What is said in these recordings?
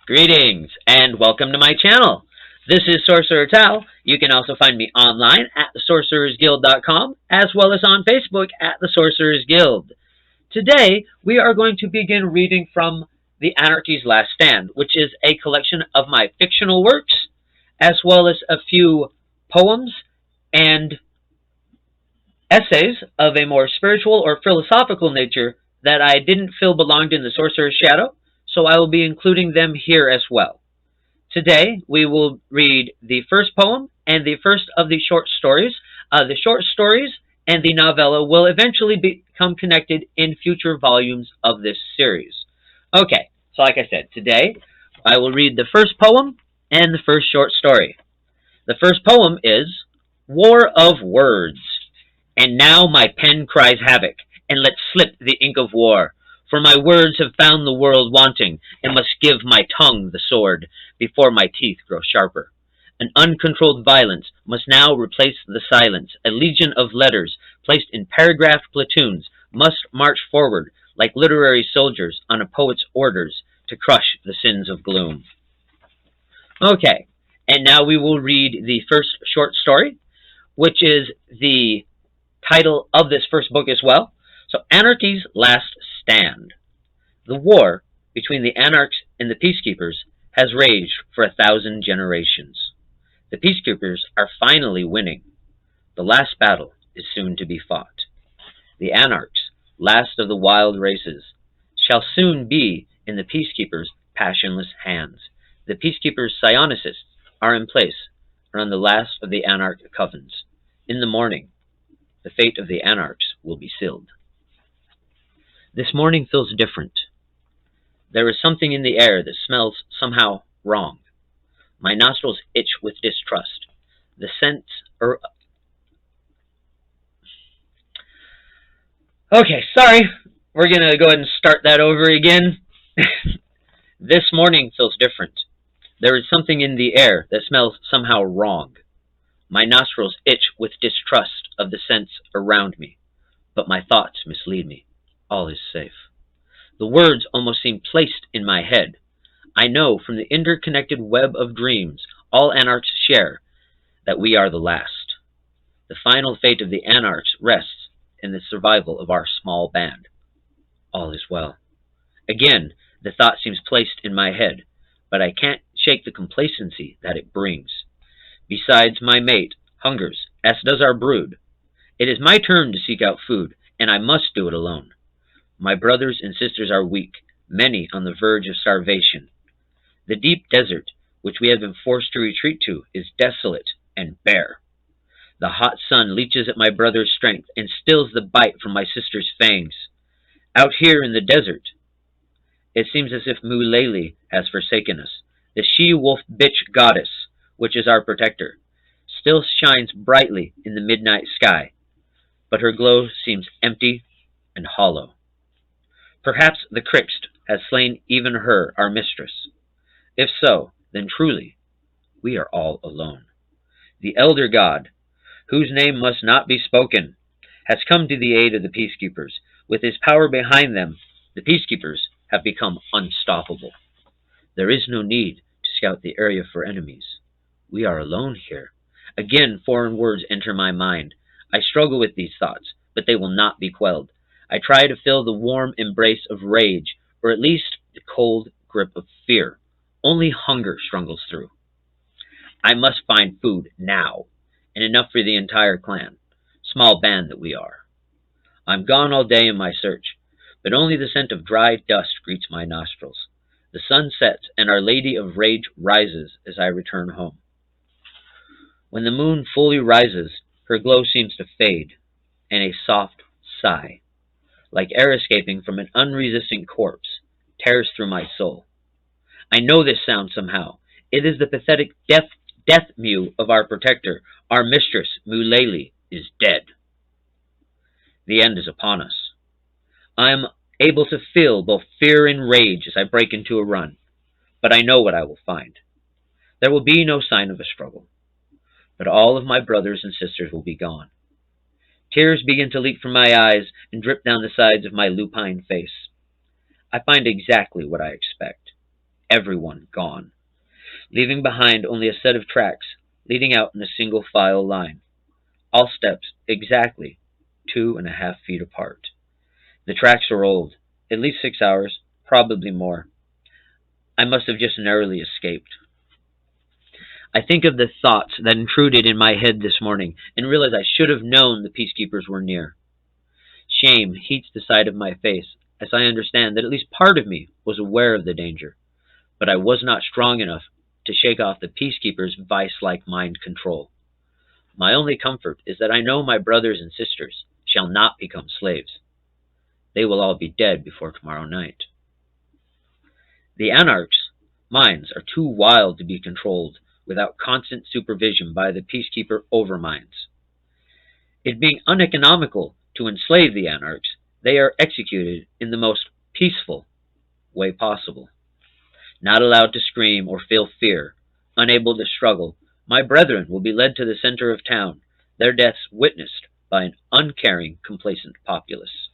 Greetings and welcome to my channel. This is Sorcerer Tal. You can also find me online at thesorcerersguild.com as well as on Facebook at the Sorcerers Guild. Today we are going to begin reading from The Anarchy's Last Stand, which is a collection of my fictional works as well as a few poems and essays of a more spiritual or philosophical nature that I didn't feel belonged in the Sorcerer's Shadow, so I will be including them here as well. Today, we will read the first poem and the first of the short stories. The short stories and the novella will eventually become connected in future volumes of this series. Okay, so like I said, today I will read the first poem and the first short story. The first poem is War of Words. And now my pen cries havoc, and lets slip the ink of war. For my words have found the world wanting, and must give my tongue the sword, before my teeth grow sharper. An uncontrolled violence must now replace the silence. A legion of letters, placed in paragraphed platoons, must march forward, like literary soldiers on a poet's orders, to crush the sins of gloom. Okay, and now we will read the first short story, which is the title of this first book as well. So, Anarchy's Last Stand. The war between the Anarchs and the Peacekeepers has raged for 1,000 generations. The Peacekeepers are finally winning. The last battle is soon to be fought. The Anarchs, last of the wild races, shall soon be in the Peacekeepers' passionless hands. The Peacekeepers' psionists are in place around the last of the Anarch covens. In the morning, the fate of the Anarchs will be sealed. This morning feels different. There is something in the air that smells somehow wrong. My nostrils itch with distrust. The scents are... Okay, sorry. We're going to go ahead and start that over again. This morning feels different. There is something in the air that smells somehow wrong. My nostrils itch with distrust of the scents around me, but my thoughts mislead me. All is safe. The words almost seem placed in my head. I know from the interconnected web of dreams all Anarchs share that we are the last. The final fate of the Anarchs rests in the survival of our small band. All is well. Again, the thought seems placed in my head, but I can't shake the complacency that it brings. Besides, my mate hungers, as does our brood. It is my turn to seek out food, and I must do it alone. My brothers and sisters are weak, many on the verge of starvation. The deep desert, which we have been forced to retreat to, is desolate and bare. The hot sun leeches at my brother's strength and stills the bite from my sister's fangs. Out here in the desert, it seems as if Mulele has forsaken us. The she-wolf bitch goddess, which is our protector, still shines brightly in the midnight sky, but her glow seems empty and hollow. Perhaps the Krixt has slain even her, our mistress. If so, then truly, we are all alone. The elder god, whose name must not be spoken, has come to the aid of the Peacekeepers. With his power behind them, the Peacekeepers have become unstoppable. There is no need to scout the area for enemies. We are alone here. Again, foreign words enter my mind. I struggle with these thoughts, but they will not be quelled. I try to feel the warm embrace of rage, or at least the cold grip of fear. Only hunger struggles through. I must find food now, and enough for the entire clan, small band that we are. I'm gone all day in my search, but only the scent of dry dust greets my nostrils. The sun sets, and Our Lady of Rage rises as I return home. When the moon fully rises, her glow seems to fade, and a soft sigh, like air escaping from an unresisting corpse, tears through my soul. I know this sound somehow. It is the pathetic death mew of our protector. Our mistress, Mulele, is dead. The end is upon us. I am able to feel both fear and rage as I break into a run, but I know what I will find. There will be no sign of a struggle, but all of my brothers and sisters will be gone. Tears begin to leak from my eyes and drip down the sides of my lupine face. I find exactly what I expect. everyone gone, leaving behind only a set of tracks leading out in a single file line, all steps exactly 2.5 feet apart. The tracks are old, at least 6 hours, probably more. I must have just narrowly escaped. I think of the thoughts that intruded in my head this morning and realize I should have known the peacekeepers were near. Shame heats the side of my face as I understand that at least part of me was aware of the danger, but I was not strong enough to shake off the peacekeepers' vice-like mind control. My only comfort is that I know my brothers and sisters shall not become slaves. They will all be dead before tomorrow night. The Anarchs' minds are too wild to be controlled without constant supervision by the peacekeeper overminds. It being uneconomical to enslave the Anarchs, they are executed in the most peaceful way possible. Not allowed to scream or feel fear, unable to struggle, my brethren will be led to the center of town, their deaths witnessed by an uncaring, complacent populace.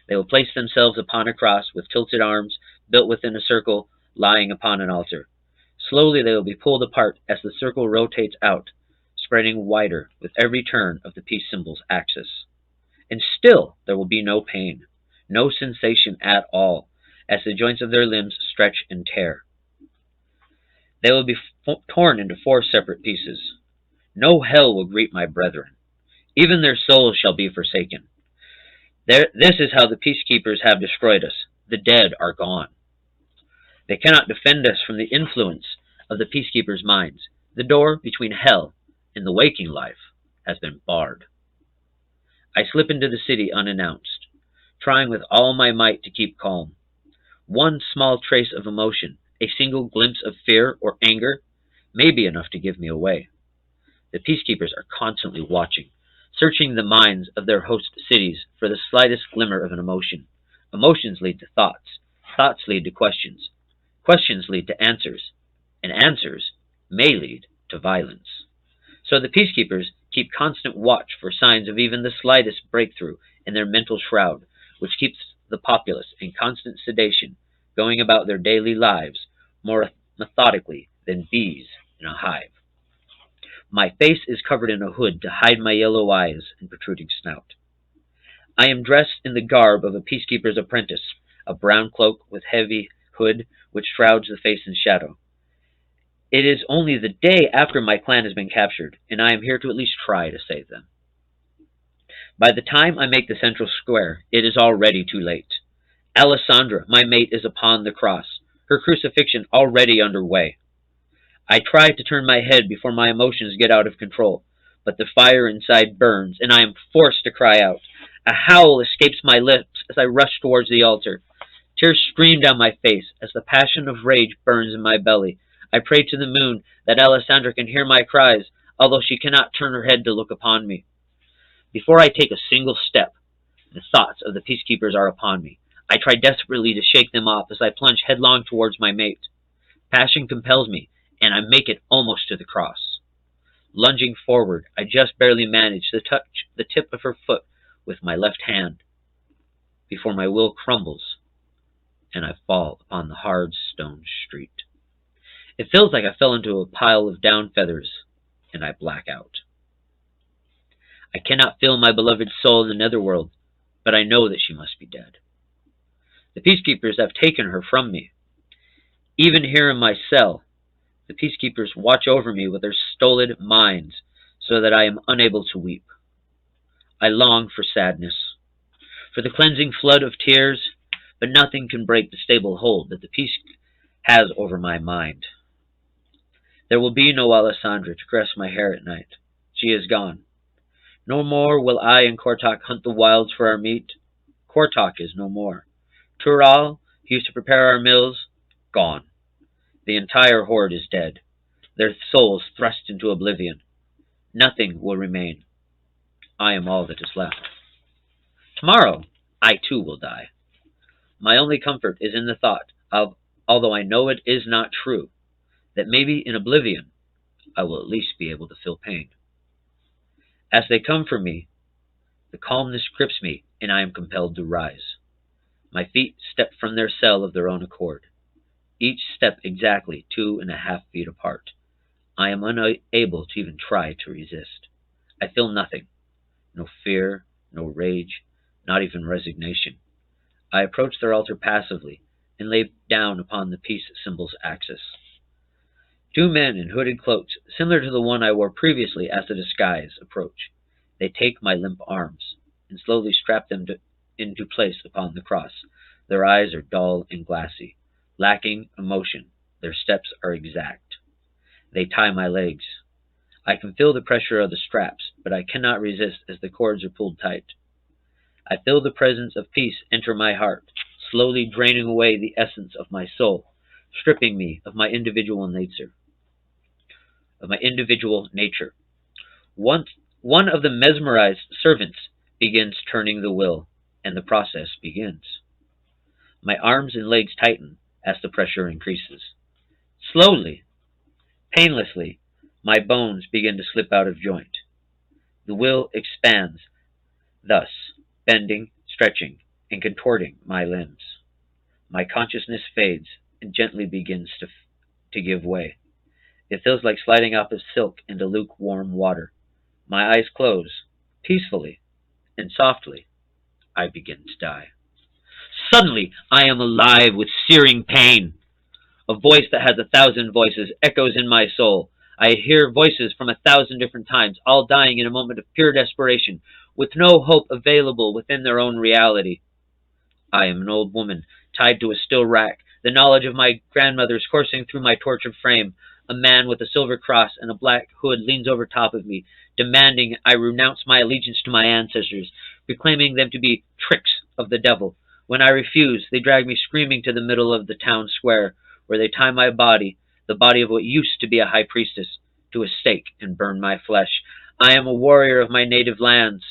They will place themselves upon a cross with tilted arms, built within a circle, lying upon an altar. Slowly they will be pulled apart as the circle rotates out, spreading wider with every turn of the peace symbol's axis. And still there will be no pain, no sensation at all, as the joints of their limbs stretch and tear. They will be torn into 4 separate pieces. No hell will greet my brethren. Even their souls shall be forsaken. This is how the peacekeepers have destroyed us. The dead are gone. They cannot defend us from the influence of the peacekeepers' minds. The door between hell and the waking life has been barred. I slip into the city unannounced, trying with all my might to keep calm. One small trace of emotion, a single glimpse of fear or anger, may be enough to give me away. The peacekeepers are constantly watching, searching the minds of their host cities for the slightest glimmer of an emotion. Emotions lead to thoughts. Thoughts lead to questions. Questions lead to answers. And answers may lead to violence. So the peacekeepers keep constant watch for signs of even the slightest breakthrough in their mental shroud, which keeps the populace in constant sedation, going about their daily lives more methodically than bees in a hive. My face is covered in a hood to hide my yellow eyes and protruding snout. I am dressed in the garb of a peacekeeper's apprentice, a brown cloak with heavy hood which shrouds the face in shadow. It is only the day after my clan has been captured, and I am here to at least try to save them. By the time I make the central square, it is already too late. Alessandra, my mate, is upon the cross, her crucifixion already underway. I try to turn my head before my emotions get out of control, but the fire inside burns, and I am forced to cry out. A howl escapes my lips as I rush towards the altar. Tears stream down my face as the passion of rage burns in my belly. I pray to the moon that Alessandra can hear my cries, although she cannot turn her head to look upon me. Before I take a single step, the thoughts of the peacekeepers are upon me. I try desperately to shake them off as I plunge headlong towards my mate. Passion compels me, and I make it almost to the cross. Lunging forward, I just barely manage to touch the tip of her foot with my left hand before my will crumbles and I fall upon the hard stone street. It feels like I fell into a pile of down feathers, and I black out. I cannot feel my beloved soul in the netherworld, but I know that she must be dead. The peacekeepers have taken her from me. Even here in my cell, the peacekeepers watch over me with their stolid minds so that I am unable to weep. I long for sadness, for the cleansing flood of tears, but nothing can break the stable hold that the peace has over my mind. There will be no Alessandra to caress my hair at night. She is gone. No more will I and Kortok hunt the wilds for our meat. Kortok is no more. Tural, who used to prepare our meals, gone. The entire horde is dead, their souls thrust into oblivion. Nothing will remain. I am all that is left. Tomorrow, I too will die. My only comfort is in the thought of, although I know it is not true, that maybe in oblivion I will at least be able to feel pain. As they come for me, the calmness grips me and I am compelled to rise. My feet step from their cell of their own accord. each step exactly 2.5 feet apart. I am unable to even try to resist. I feel nothing. No fear, no rage, not even resignation. I approach their altar passively and lay down upon the peace symbol's axis. Two men in hooded cloaks, similar to the one I wore previously as a disguise, approach. They take my limp arms and slowly strap them into place upon the cross. Their eyes are dull and glassy, lacking emotion. Their steps are exact. They tie my legs. I can feel the pressure of the straps, but I cannot resist as the cords are pulled tight. I feel the presence of peace enter my heart, slowly draining away the essence of my soul, stripping me of my individual nature. Once one of the mesmerized servants begins turning the wheel, and the process begins. My arms and legs tighten as the pressure increases. Slowly, painlessly, my bones begin to slip out of joint. The wheel expands, thus bending, stretching, and contorting my limbs. My consciousness fades and gently begins to give way. It feels like sliding off of silk into lukewarm water. My eyes close. Peacefully and softly, I begin to die. Suddenly, I am alive with searing pain. A voice that has 1,000 voices echoes in my soul. I hear voices from 1,000 different times, all dying in a moment of pure desperation, with no hope available within their own reality. I am an old woman, tied to a steel rack, the knowledge of my grandmother's coursing through my tortured frame. A man with a silver cross and a black hood leans over top of me, demanding I renounce my allegiance to my ancestors, proclaiming them to be tricks of the devil. When I refuse, they drag me screaming to the middle of the town square, where they tie my body, the body of what used to be a high priestess, to a stake and burn my flesh. I am a warrior of my native lands.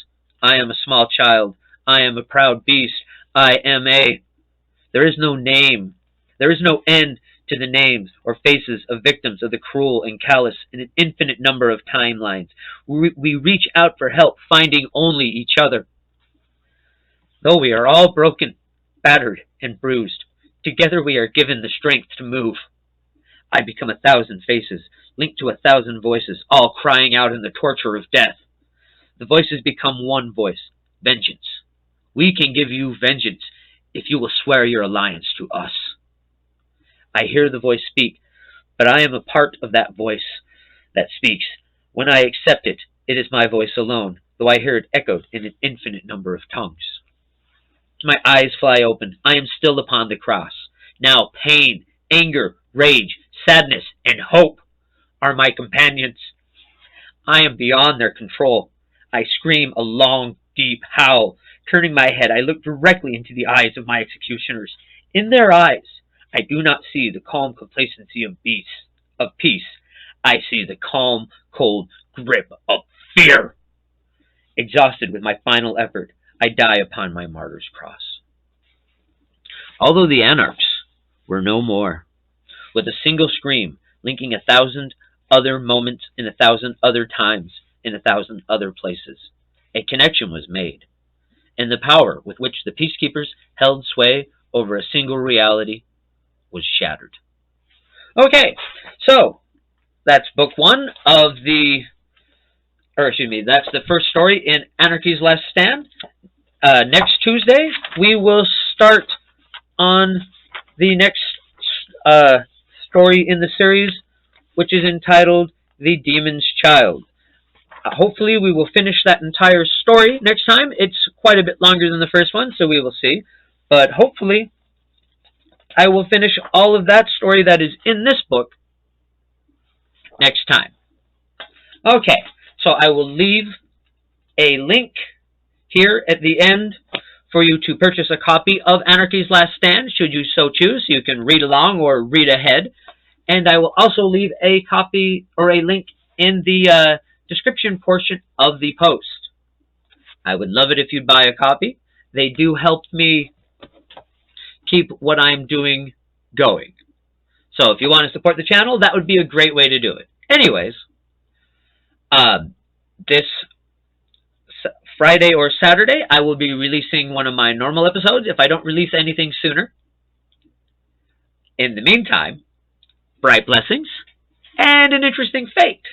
I am a small child. I am a proud beast. I am a... There is no name. There is no end to the names or faces of victims of the cruel and callous in an infinite number of timelines. We reach out for help, finding only each other. Though we are all broken, battered, and bruised, together we are given the strength to move. I become 1,000 faces, linked to 1,000 voices, all crying out in the torture of death. The voices become one voice, vengeance. We can give you vengeance if you will swear your alliance to us. I hear the voice speak, but I am a part of that voice that speaks. When I accept it, it is my voice alone, though I hear it echoed in an infinite number of tongues. My eyes fly open. I am still upon the cross. Now pain, anger, rage, sadness, and hope are my companions. I am beyond their control. I scream a long, deep howl. Turning my head, I look directly into the eyes of my executioners. In their eyes, I do not see the calm complacency of peace. I see the calm, cold grip of fear. Exhausted with my final effort, I die upon my martyr's cross. Although the anarchs were no more, with a single scream, linking 1,000 other moments in 1,000 other times in 1,000 other places, a connection was made, and the power with which the peacekeepers held sway over a single reality was shattered. Okay, so that's book one of that's the first story in Anarchy's Last Stand. Next Tuesday, we will start on the next story in the series, which is entitled The Demon's Child. Hopefully we will finish that entire story next time. It's quite a bit longer than the first one, so we will see. But hopefully I will finish all of that story that is in this book next time. Okay, so I will leave a link here at the end for you to purchase a copy of Anarchy's Last Stand, should you so choose. You can read along or read ahead. And I will also leave a copy or a link in the description portion of the post. I would love it if you'd buy a copy. They do help me keep what I'm doing going. So if you want to support the channel, that would be a great way to do it. Anyways, this Friday or Saturday, I will be releasing one of my normal episodes if I don't release anything sooner. In the meantime, bright blessings and an interesting fate.